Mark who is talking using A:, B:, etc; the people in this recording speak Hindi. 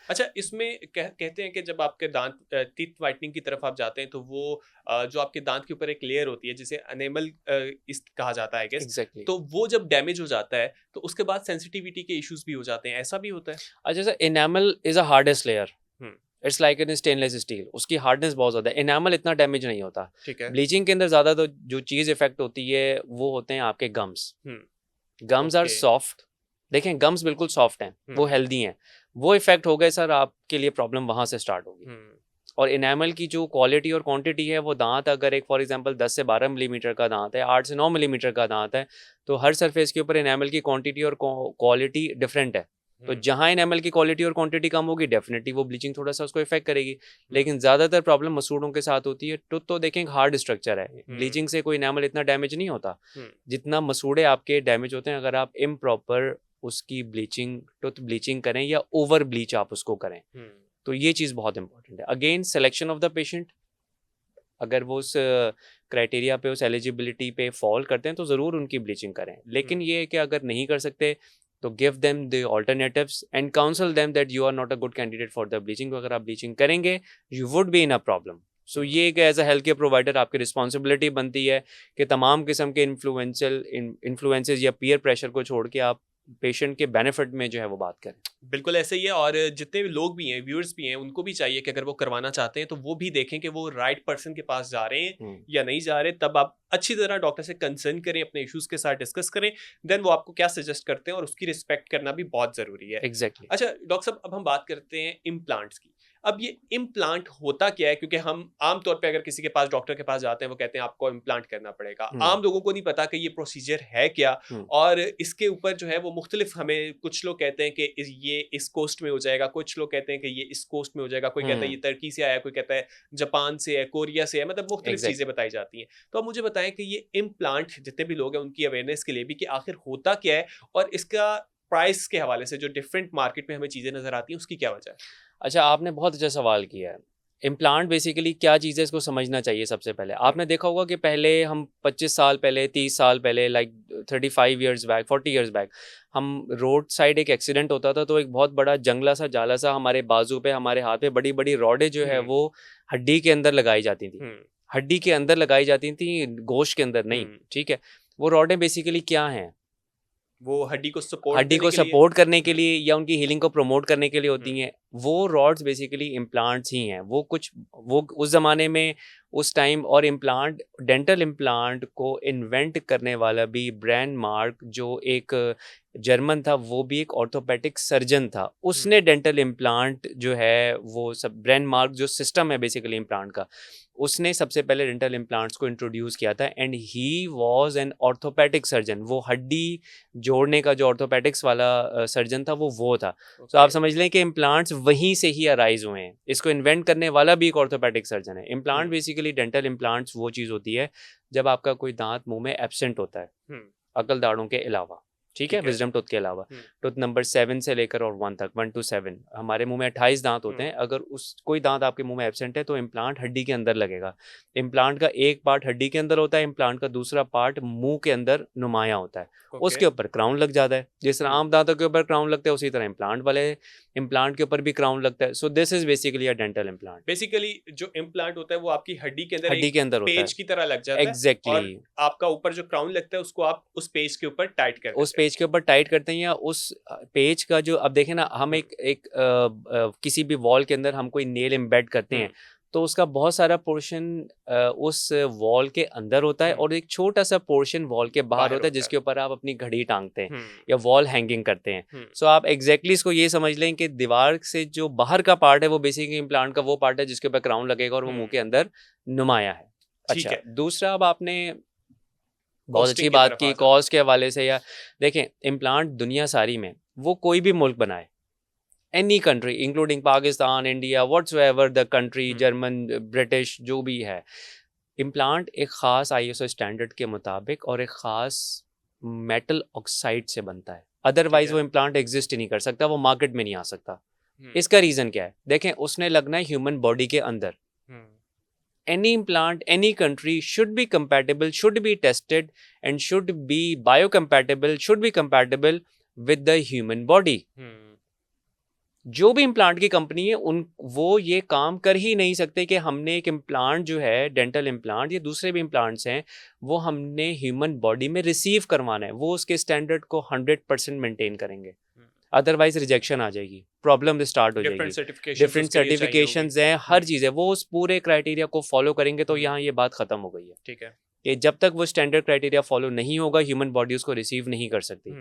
A: अच्छा, इसमें कहते हैं कि जब आपके दांत टीथ व्हाइटनिंग की तरफ आप जाते हैं तो वो जो आपके दांत के ऊपर एक लेयर होती है जिसे एनेमल इस कहा जाता है आई गेस,
B: एग्जैक्टली
A: तो वो जब डैमेज हो जाता है तो उसके बाद सेंसिटिविटी के इश्यूज भी हो जाते हैं, ऐसा भी होता है?
B: अच्छा sir, enamel is a hardest layer.
A: Hmm,
B: it's like in stainless steel, उसकी हार्डनेस बहुत ज़्यादा है। एनामल इतना डैमेज नहीं होता।
A: ठीक है।
B: ब्लीचिंग के अंदर ज़्यादा तो जो चीज़ इफेक्ट होती है वो होते हैं आपके गम्स।
A: हुँ,
B: गम्स आर
A: ओके।
B: सॉफ्ट। देखें, गम्स बिल्कुल सॉफ्ट हैं,
A: हुँ,
B: वो हेल्दी हैं। वो इफेक्ट हो गए सर, आपके लिए प्रॉब्लम वहाँ से स्टार्ट होगी।
A: हुँ,
B: और इनेमल की जो क्वालिटी और क्वांटिटी है, वो दांत अगर एक फॉर एग्जांपल 10 से 12 मिलीमीटर का दांत है, 8 से 9 मिलीमीटर का दांत है, तो हर सरफेस के ऊपर इनेमल की क्वांटिटी और क्वालिटी डिफरेंट है। तो
A: हुँ,
B: जहाँ इनेमल की क्वालिटी और क्वांटिटी कम होगी, डेफिनेटली वो ब्लीचिंग थोड़ा सा उसको इफेक्ट करेगी।
A: हुँ,
B: लेकिन ज़्यादातर प्रॉब्लम मसूड़ों के साथ होती है। टूथ तो देखें हार्ड स्ट्रक्चर है,
A: हुँ,
B: ब्लीचिंग से कोई इनेमल इतना डैमेज नहीं होता
A: हुँ,
B: जितना मसूड़े आपके डैमेज होते हैं अगर आप इम्प्रॉपर उसकी ब्लीचिंग, टूथ ब्लीचिंग करें या ओवर ब्लीच आप उसको करें।
A: हुँ,
B: तो ये चीज़ बहुत इंपॉर्टेंट है। Again selection of the patient, अगर वो उस क्राइटेरिया पे, उस एलिजिबिलिटी पे फॉल करते हैं तो ज़रूर उनकी ब्लीचिंग करें।
A: हुँ,
B: लेकिन ये है कि अगर नहीं कर सकते तो give them the alternatives and counsel them that you are not a good candidate for the bleaching. अगर आप ब्लीचिंग करेंगे you would be in a problem. So
A: हुँ।
B: ये एक as a health care provider आपकी रिस्पॉन्सिबिलिटी बनती है कि तमाम किस्म के इन्फ्लुएंशियल इन्फ्लुएंसेस या पीयर प्रेशर को छोड़ के आप पेशेंट के बेनिफिट में जो है वो बात करें।
A: बिल्कुल ऐसे ही है, और जितने भी लोग भी हैं, व्यूअर्स भी हैं, उनको भी चाहिए कि अगर वो करवाना चाहते हैं तो वो भी देखें कि वो राइट पर्सन के पास जा रहे हैं
B: हम्म,
A: या नहीं जा रहे। तब आप अच्छी तरह डॉक्टर से कंसर्न करें, अपने इश्यूज के साथ डिस्कस करें, देन वो आपको क्या सजेस्ट करते हैं, और उसकी रिस्पेक्ट करना भी बहुत ज़रूरी है।
B: एग्जैक्टली।
A: अच्छा डॉक्टर साहब, अब हम बात करते हैं इम्प्लांट्स की। अब ये इम्प्लांट होता क्या है? क्योंकि हम आम तौर पे अगर किसी के पास, डॉक्टर के पास जाते हैं, वो कहते हैं आपको इम्प्लांट करना पड़ेगा।
B: हम्म,
A: आम लोगों को नहीं पता कि ये प्रोसीजर है क्या,
B: हम्म,
A: और इसके ऊपर जो है वो मुख्तलिफ, हमें कुछ लोग कहते हैं कि ये इस कोस्ट में हो जाएगा, कुछ लोग कहते हैं कि ये इस कोस्ट में हो जाएगा, कोई कहता है
B: हम्म,
A: ये टर्की से आया है, कोई कहता है जापान से है, कोरिया से है, मतलब मुख्तलिफ चीज़ें
B: एग्जैक्टली।
A: बताई जाती हैं। तो आप मुझे बताएं कि ये इम्प्लांट, जितने भी लोग हैं उनकी अवेयरनेस के लिए भी, कि आखिर होता क्या है, और इसका प्राइस के हवाले से जो डिफरेंट मार्केट में हमें चीज़ें नज़र आती हैं, उसकी क्या वजह है?
B: अच्छा, आपने बहुत अच्छा सवाल किया है। इम्प्लांट बेसिकली क्या चीज़ है, इसको समझना चाहिए सबसे पहले।
A: हुँ,
B: आपने देखा होगा कि पहले हम 25 साल पहले, 30 साल पहले, like 35 years back, 40 years back, हम रोड साइड एक एक्सीडेंट होता था तो एक बहुत बड़ा जंगला सा, जाला सा हमारे बाजू पे, हमारे हाथ पे बड़ी-बड़ी रॉडें जो है
A: हुँ,
B: वो हड्डी के अंदर लगाई जाती थी।
A: हुँ,
B: हड्डी के अंदर लगाई जाती थी, गोश्त के अंदर नहीं,
A: हुँ।
B: ठीक है? वो रॉडें बेसिकली क्या हैं?
A: वो हड्डी को सपोर्ट
B: हड्डी
A: देने
B: को
A: के लिए?
B: सपोर्ट करने के
A: हुँ,
B: लिए या उनकी हीलिंग को प्रमोट करने के लिए
A: हुँ,
B: होती हैं। वो रॉड्स बेसिकली इम्प्लांट्स ही हैं। वो कुछ, वो उस ज़माने में, उस टाइम, और इम्प्लांट, डेंटल इम्प्लांट को इन्वेंट करने वाला भी ब्रैन मार्क, जो एक जर्मन था, वो भी एक ऑर्थोपेडिक सर्जन था।
A: हुँ,
B: उसने डेंटल इम्प्लांट जो है वो सब, ब्रैन मार्क जो सिस्टम है बेसिकली इम्प्लांट का, उसने सबसे पहले डेंटल इम्प्लांट्स को इंट्रोड्यूस किया था। And he was an orthopaedic surgeon. वो हड्डी जोड़ने का जो ऑर्थोपेडिक्स वाला सर्जन था, वो था। तो
A: ओके।
B: आप समझ लें कि इम्प्लांट्स वहीं से ही अराइज हुए हैं। इसको इन्वेंट करने वाला भी एक ऑर्थोपेडिक सर्जन है। इम्प्लांट
A: हुँ,
B: बेसिकली, डेंटल इम्प्लांट्स वो चीज़ होती है जब आपका कोई दांत मुंह में एब्सेंट होता है,
A: हुँ,
B: अकल दाढ़ों के अलावा, ठीक है,
A: ठीक है।
B: विजडम टूथ के अलावा।
A: हुँ,
B: टूथ नंबर 7 से लेकर और 1 तक, 1 टू 7 हमारे मुंह में 28 दांत होते
A: हुँ,
B: हैं। अगर उस कोई दांत आपके मुंह में एब्सेंट है तो इम्प्लांट हड्डी के अंदर लगेगा। इम्प्लांट का एक पार्ट हड्डी के अंदर होता है, इम्प्लांट का दूसरा पार्ट मुंह के अंदर नुमाया होता है।
A: ओके।
B: उसके ऊपर क्राउन लग जाता है। जिस तरह
A: हुँ।
B: आम दांतों के ऊपर क्राउन लगता है, उसी तरह इम्प्लांट वाले इम्प्लांट के ऊपर भी क्राउन लगता है। So this is basically a dental implant.
A: Basically जो इम्प्लांट होता है वो आपकी हड्डी के अंदर
B: हड्डी
A: एक
B: के अंदर होता
A: पेज
B: है।
A: की तरह लग जाता है,
B: एग्जैक्टली
A: और आपका ऊपर जो क्राउन लगता है उसको आप उस पेज के ऊपर टाइट कर
B: उस
A: देते हैं।
B: पेज के ऊपर टाइट करते हैं, या उस पेज का जो, अब देखें ना, हम
A: हुँ,
B: किसी भी वॉल के अंदर हम कोई नेल एम्बेड करते
A: हुँ,
B: हैं, तो उसका बहुत सारा पोर्शन उस वॉल के अंदर होता है
A: हुँ,
B: और एक छोटा सा पोर्शन वॉल के बाहर
A: बाहर
B: होता है
A: होता है।
B: जिसके ऊपर आप अपनी घड़ी टांगते हैं
A: हुँ,
B: या वॉल हैंगिंग करते हैं।
A: हुँ,
B: सो आप एग्जैक्टली इसको ये समझ लें कि दीवार से जो बाहर का पार्ट है वो बेसिकली इम्प्लांट का वो पार्ट है जिसके ऊपर क्राउन लगेगा और वो मुंह
A: हुँ,
B: के अंदर नुमाया है।
A: ठीक
B: अच्छा,
A: है।
B: दूसरा, अब आपने बहुत अच्छी
A: कॉस्टिंग की
B: बात
A: तरफ आ
B: की
A: जाते हैं।
B: कॉस्ट के हवाले से, या देखें, इम्प्लांट दुनिया सारी में, वो कोई भी मुल्क बनाए, any country including Pakistan, India, whatsoever the country,
A: hmm,
B: German, British, जो भी है, इम्प्लांट एक ख़ास आईएसओ स्टैंडर्ड के मुताबिक और एक ख़ास मेटल ऑक्साइड से बनता है।
A: ठीक
B: अदरवाइज
A: है।
B: वो इम्प्लांट एग्जिस्ट ही नहीं कर सकता, वो मार्केट में नहीं आ सकता।
A: हुँ,
B: इसका रीज़न क्या है? देखें, उसने लगना है ह्यूमन बॉडी के अंदर।
A: हुँ,
B: Any implant, any country should be compatible, should be tested, and should be biocompatible, should be compatible with the human body.
A: हुँ,
B: जो भी इम्प्लांट की कंपनी है वो ये काम कर ही नहीं सकते कि हमने एक इम्प्लांट जो है डेंटल इम्प्लांट या दूसरे भी इम्प्लांट्स हैं वो हमने ह्यूमन बॉडी में रिसीव करवाना है, वो उसके स्टैंडर्ड को 100% मेंटेन करेंगे, अदरवाइज रिजेक्शन आ जाएगी, प्रॉब्लम स्टार्ट हो जाएगी। डिफरेंट सर्टिफिकेशंस हैं, हर चीज़ है, वो उस पूरे क्राइटेरिया को फॉलो करेंगे। तो यहाँ ये बात खत्म हो गई है,
A: ठीक है,
B: कि जब तक वो स्टैंडर्ड क्राइटेरिया फॉलो नहीं होगा ह्यूमन बॉडी उसको रिसीव नहीं कर सकती।